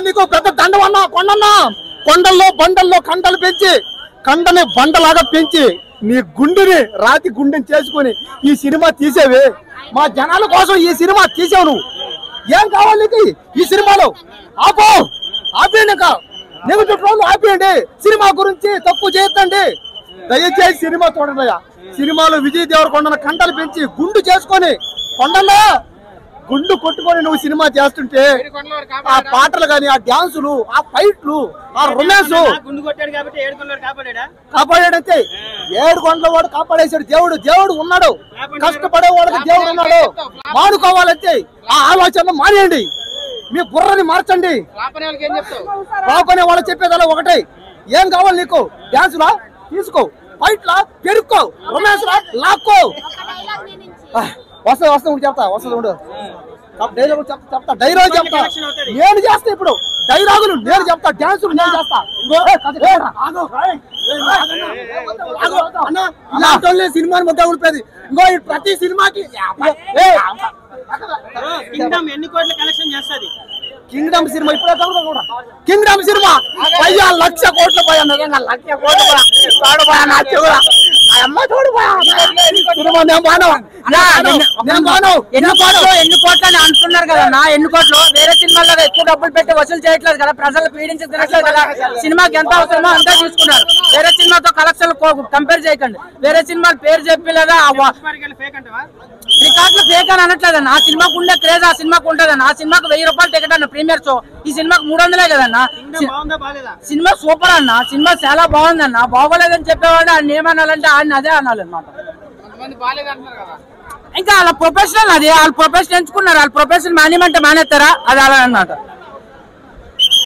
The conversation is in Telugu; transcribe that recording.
నీకు పెద్ద దండవన్నా కొండన్నా కొండల్లో బండల్లో కండలు పెంచి కండని బండలాగా పెంచి నీ గుండెని రాతి గుండెని చేసుకుని ఈ సినిమా తీసేవే మా జనాల కోసం ఈ సినిమా తీసావు నువ్వు ఏం కావాలి నీకు ఈ సినిమాలో ఆపేయండి ఇంకా నెగిటివ్ ట్రోల్ ఆపేయండి సినిమా గురించి తప్పు చేయొద్దండి దయచేసి సినిమా చూడండి సినిమాలో విజయ్ దేవరకొండను కండలు పెంచి గుండు చేసుకొని కొండల్లో గుండు కొట్టుకొని నువ్వు సినిమా చేస్తుంటే ఆ పాటలు గాని ఆ డాన్సులు ఆ ఫైట్లు ఆ రొమాన్స్ కాపాడాడంతే 7 కొండల వాడు కాపాడేశాడు దేవుడు ఉన్నాడు కష్టపడే వాడికి దేవుడు ఉన్నాడు మానుకోవాలంతే ఆ ఆలోచన మానేయండి మీ బుర్రని మార్చండి పాపనే వాళ్ళు చెప్పేదలా ఒకటే ఏం కావాలి నీకు డాన్సులా తీసుకో ఫైట్లా పెరుక్కో రొమాన్స్ లా లాక్కో వస్తా చెప్తా డైలాగ్ చెప్తా నేను చేస్తా ఇప్పుడు డైలాగులు నేను చెప్తా డాన్సులు నేను చేస్తా సినిమాని మొత్తం ఊడిపోయేది ఇంకో ప్రతి సినిమాకి కింగ్డమ్ సినిమా ఇప్పుడే కింగ్డమ్ సినిమా 1,00,000 కోట్లు పోయా నిజంగా 1,00,000 కోట్లు పోయా నా చెవురా అమ్మ తోడు ఎన్ని కోట్లు అంటున్నారు కదా ఎన్ని కోట్లు వేరే సినిమాల్లో ఎక్కువ డబ్బులు పెట్టి వసూలు చేయట్లేదు కదా ప్రజలు పీడించి తినట్లేదు కదా సినిమాకి ఎంత అవసరమో అంతా తీసుకున్నారు వేరే సినిమాతో కలెక్షన్ కంపేర్ చేయకండి వేరే సినిమాలు పేరు చెప్పలేదా రికార్డులు ఫేక్ అని అనట్లేదన్న ఆ సినిమాకు ఉండే క్రేజ్ ఆ సినిమాకు ఉంటదన్న ఆ సినిమాకు 1000 రూపాయలు టికెట్ అన్న ప్రీమియర్ షో ఈ సినిమాకు 300 కదన్నా సినిమా సూపర్ అన్న సినిమా చాలా బాగుందన్న బాగోలేదని చెప్పేవాడు ఆయన ఏమనాలంటే ఆయన అదే అనాలన్నమాట ఇంకా వాళ్ళ ప్రొఫెషనల్ అది వాళ్ళ ప్రొఫెషన్ ఎంచుకున్నారు వాళ్ళ ప్రొఫెషన్ మానేమంటే మానేస్తారా అది అలా అన్నమాట